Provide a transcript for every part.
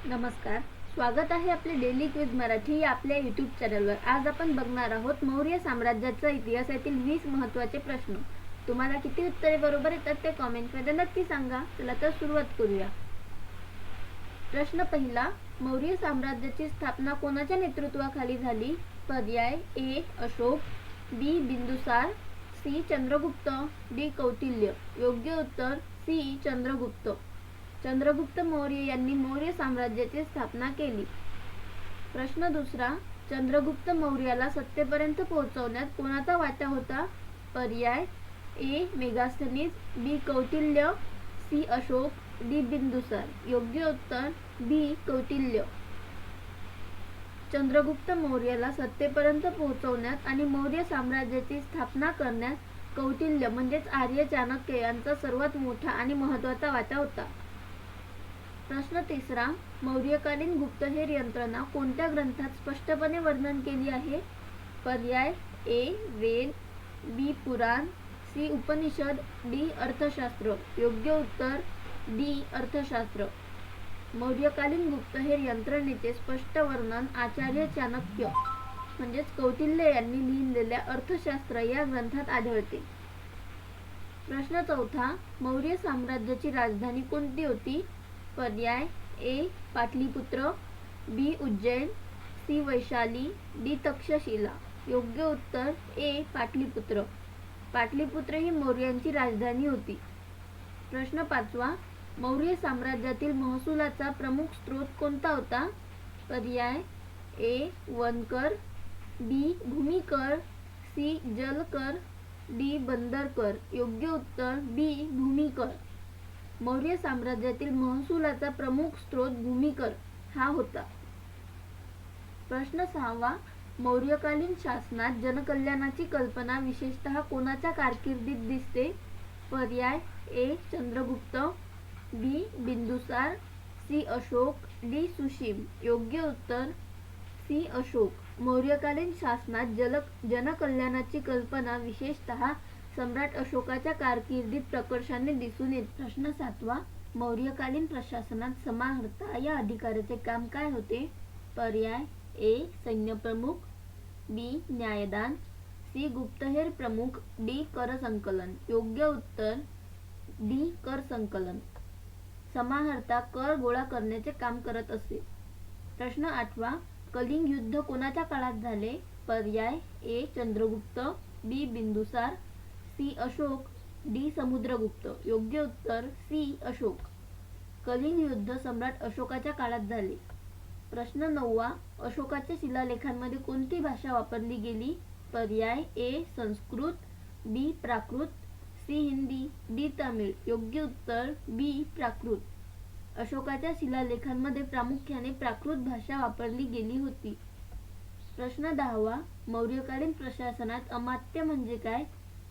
नमस्कार, स्वागत आहे आपले डेली क्विज मराठी या आपल्या यूट्यूब चॅनलवर। आज आपण बघणार आहोत मौर्य साम्राज्याचा इतिहास यातील 20 महत्त्वाचे प्रश्न। तुम्हाला किती उत्तरे बरोबर येतात ते कमेंटमध्ये नक्की सांगा। चला तर सुरुवात करूया। प्रश्न पहिला, मौर्य साम्राज्याची स्थापना कोणाच्या नेतृत्वाखाली झाली? पर्याय ए अशोक, बी बिंदुसार, सी चंद्रगुप्त, डी कौटिल्य। योग्य उत्तर सी चंद्रगुप्त। चंद्रगुप्त मौर्य यांनी मौर्य साम्राज्याची स्थापना केली। प्रश्न दुसरा, चंद्रगुप्त मौर्याला सत्तेपर्यंत पोहोचवण्यात कोणाचा वाटा होता? पर्याय ए मेगास्थनीज, बी कौटिल्य, सी अशोक, डी बिंदुसार। योग्य उत्तर बी कौटिल्य। चंद्रगुप्त मौर्याला सत्तेपर्यंत पोहोचवण्यात आणि मौर्य साम्राज्याची स्थापना करण्यात कौटिल्य म्हणजेच आर्य चाणक्य यांचा सर्वात मोठा आणि महत्त्वाचा वाटा होता। प्रश्न तिसरा, मौर्यकालीन गुप्तहेर यंत्रणा कोणत्या ग्रंथात स्पष्टपणे वर्णन केली आहे? पर्याय ए वेद, बी पुराण, सी उपनिषद, डी अर्थशास्त्र। योग्य उत्तर डी अर्थशास्त्र। मौर्यकालीन गुप्तहेर यंत्रणेचे स्पष्ट वर्णन आचार्य चाणक्य म्हणजेच कौटिल्य यांनी लिहिलेल्या अर्थशास्त्र या ग्रंथात आढळते। प्रश्न चौथा, मौर्य साम्राज्याची राजधानी कोणती होती? पर्याय ए पाटलीपुत्र, बी उज्जैन, सी वैशाली, डी तक्षशिला। योग्य उत्तर ए पाटलीपुत्र। पाटलीपुत्र ही मौर्यांची राजधानी होती। प्रश्न पाचवा, मौर्य साम्राज्यातील महसुलाचा प्रमुख स्रोत कोणता होता? पर्याय ए वनकर, बी भूमिकर, सी जलकर, डी बंदरकर। योग्य उत्तर बी भूमिकर। मौर्य साम्राज्यातील महसुलाचा प्रमुख स्रोत भूमिकर हा होता। प्रश्न सहावा, मौर्यकालीन शासनात जनकल्याणाची कल्पना विशेषतः कोणाच्या कारकिर्दीत दिसते? पर्याय ए चंद्रगुप्त, बी बिंदुसार, सी अशोक, डी सुशीम। योग्य उत्तर सी अशोक। मौर्यकालीन शासनात जनकल्याणाची कल्पना विशेषतः सम्राट अशोकाच्या कारकिर्दीत प्रकर्षाने दिसून येते। प्रश्न सातवा, मौर्यकालीन प्रशासनात समाहर्ता या अधिकाऱ्याचे काम काय होते? पर्याय ए सैन्य प्रमुख, बी न्यायदान, सी गुप्तहेर प्रमुख, डी कर संकलन। योग्य उत्तर डी कर संकलन। समाहर्ता कर गोळा करण्याचे काम करत असे। प्रश्न आठवा, कलिंग युद्ध कोणाच्या काळात झाले? पर्याय ए चंद्रगुप्त, बी बिंदुसार, सी अशोक, डी समुद्रगुप्त। योग्य उत्तर सी अशोक। कलिंग युद्ध सम्राट अशोकाच्या काळात झाले। प्रश्न नववा, अशोकाच्या शिलालेखांमध्ये कोणती भाषा वापरली गेली? पर्याय ए संस्कृत, बी प्राकृत, सी हिंदी, डी तमिळ। योग्य उत्तर बी प्राकृत। अशोकाच्या शिलालेखांमध्ये प्रामुख्याने प्राकृत भाषा वापरली गेली होती। प्रश्न दहावा, मौर्यकालीन प्रशासनात अमात्य म्हणजे काय?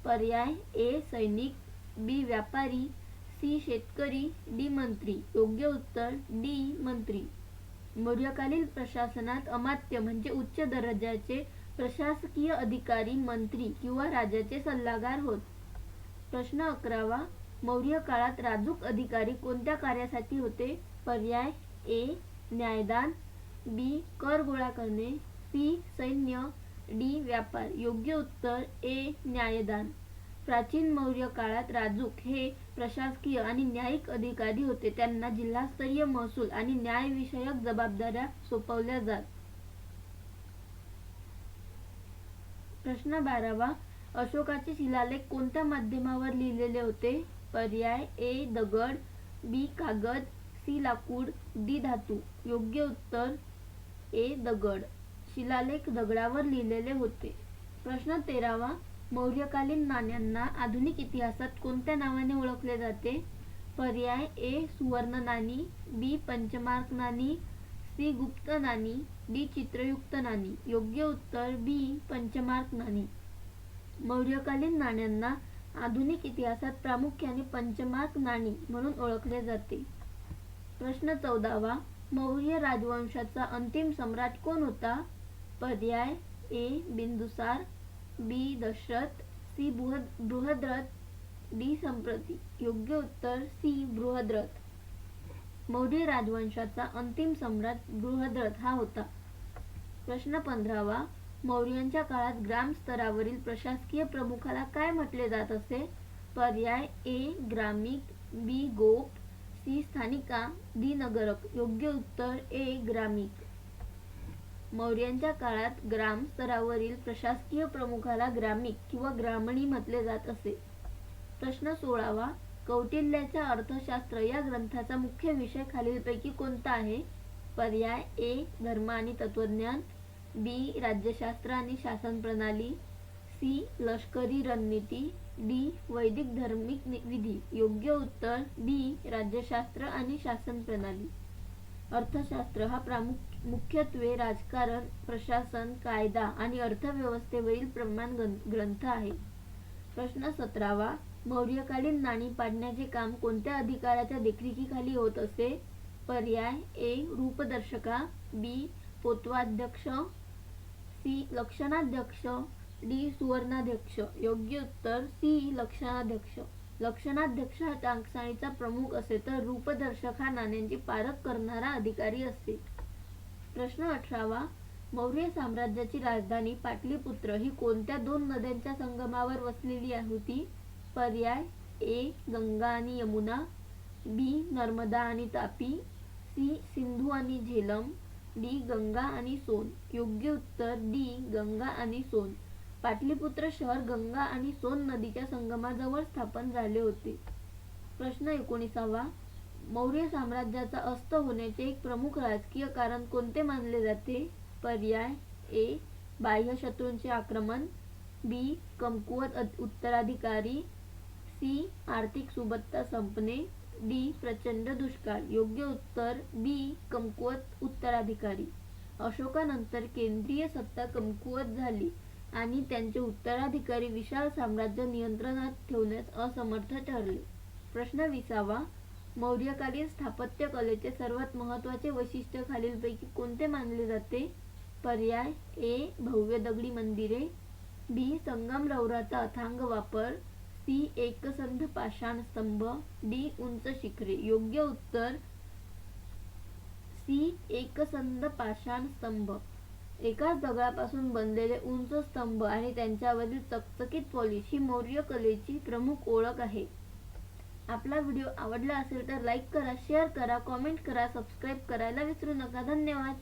पर्याय ए सैनिक, बी व्यापारी, सी शेतकरी, डी मंत्री। योग्य उत्तर डी मंत्री। मौर्यकालीन प्रशासनात अमात्य म्हणजे उच्च दर्जाचे प्रशासकीय अधिकारी, मंत्री किंवा राजाचे सल्लागार होत। प्रश्न अकरावा, मौर्य काळात राजूक अधिकारी कोणत्या कार्यासाठी होते? पर्याय ए न्यायदान, बी कर गोळा करणे, सी सैन्य, डी व्यापार। योग्य उत्तर ए न्यायदान। प्राचीन मौर्य काळात राजूक हे प्रशासकीय आणि न्यायिक अधिकारी होते। त्यांना जिल्हास्तरीय महसूल आणि न्यायविषयक जबाबदाऱ्या सोपवल्या जात। प्रश्न बारावा, अशोकाचे शिलालेख कोणत्या माध्यमावर लिहिलेले होते? पर्याय ए दगड, बी कागद, सी लाकूड, डी धातू। योग्य उत्तर ए दगड। शिलालेख दगडावर लिहिलेले होते। प्रश्न तेरावा, मौर्यकालीन नाण्यांना आधुनिक इतिहासात कोणत्या नावाने ओळखले जाते? पर्याय ए सुवर्ण नाणी, बी पंचमार्क नाणी, सी गुप्त नाणी, डी चित्रयुक्त नाणी। योग्य उत्तर बी पंचमार्क नाणी। मौर्यकालीन नाण्यांना आधुनिक इतिहासात प्रामुख्याने पंचमार्क नाणी म्हणून ओळखले जाते। प्रश्न चौदावा, मौर्य राजवंशाचा अंतिम सम्राट कोण होता? पर्याय ए बिंदुसार, बी दशरथ, सी बृहद्रथ, डी संप्रती। योग्य उत्तर सी बृहद्रथ। मौर्य राजवंशाचा अंतिम सम्राट बृहद्रथ हा होता. प्रश्न 15वा. मौर्यांच्या काळात ग्राम स्तरावरील प्रशासकीय प्रमुखाला काय म्हटले जात असे? पर्याय ए ग्रामिक, बी गोप, सी स्थानिका, डी नगरक. योग्य उत्तर ए ग्रामिक. मौर्यांच्या काळात ग्राम स्तरावरील प्रशासकीय प्रमुखाला ग्रामिक किंवा ग्रामणी म्हटले जात असे. प्रश्न 16वा. कौटिल्याच्या अर्थशास्त्र या ग्रंथाचा मुख्य विषय खालीलपैकी कोणता आहे? पर्याय ए धर्म आणि तत्वज्ञान, बी राज्यशास्त्र आणि शासन प्रणाली, सी लष्करी रणनीती, डी वैदिक धार्मिक विधी. योग्य उत्तर डी राज्यशास्त्र आणि शासन प्रणाली. अर्थशास्त्र हा मुख्यत्वे राजकारण, प्रशासन, कायदा आणि अर्थव्यवस्थेवरील प्रमाण ग्रंथ आहे. प्रश्न 17वा. मौर्यकालीन नाणी पाडण्याचे काम कोणत्या अधिकाऱ्याच्या देखरेखीखाली होत असे? पर्याय ए रूपदर्शका, बी पोतवाध्यक्ष, सी लक्षणाध्यक्ष, डी सुवर्णाध्यक्ष. योग्य उत्तर सी लक्षणाध्यक्ष. लक्षणाध्यक्ष हा टांगसाळीचा प्रमुख असे तर रूपदर्शक हा नाण्यांची पारख करणारा अधिकारी असते. प्रश्न 18वा. मौर्य साम्राज्याची राजधानी पाटलीपुत्र ही कोणत्या दोन नद्यांच्या संगमावर वसलेली होती? पर्याय ए गंगा आणि यमुना, बी नर्मदा आणि तापी, सी सिंधू आणि झेलम, डी गंगा आणि सोन. योग्य उत्तर डी गंगा आणि सोन. पाटलीपुत्र शहर गंगा आणि सोन नदीच्या संगमाजवळ स्थापन झाले होते. प्रश्न 19वा. मौर्य साम्राज्याचा अस्त होण्याचे एक प्रमुख राजकीय कारण कोणते मानले जाते? पर्याय ए बाह्य शत्रूंचे आक्रमण, बी कमकुवत उत्तराधिकारी, सी आर्थिक सुबत्ता संपणे, डी प्रचंड दुष्काळ. योग्य उत्तर बी कमकुवत उत्तराधिकारी. अशोकानंतर केंद्रीय सत्ता कमकुवत झाली आणि त्यांचे उत्तराधिकारी विशाल साम्राज्य नियंत्रणात ठेवण्यास असमर्थ ठरले. प्रश्न 20वा. मौर्यकालीन स्थापत्य कलेचे सर्वात महत्त्वाचे वैशिष्ट्य खालीलपैकी कोणते मानले जाते? पर्याय ए भव्य दगडी मंदिरे, बी संगमरवराचा अथांग वापर, सी एकसंध पाषाण स्तंभ, डी उंच शिखरे. योग्य उत्तर सी एकसंध पाषाण स्तंभ. एकाच दगडापासून बनलेले उंच स्तंभ आणि त्यांच्यावरील चकचकीत पॉलिश ही मौर्य कलेची प्रमुख ओळख आहे. आपला व्हिडिओ आवडला असेल तर लाईक करा, शेअर करा, कॉमेंट करा, सबस्क्राईब करायला विसरू नका. धन्यवाद.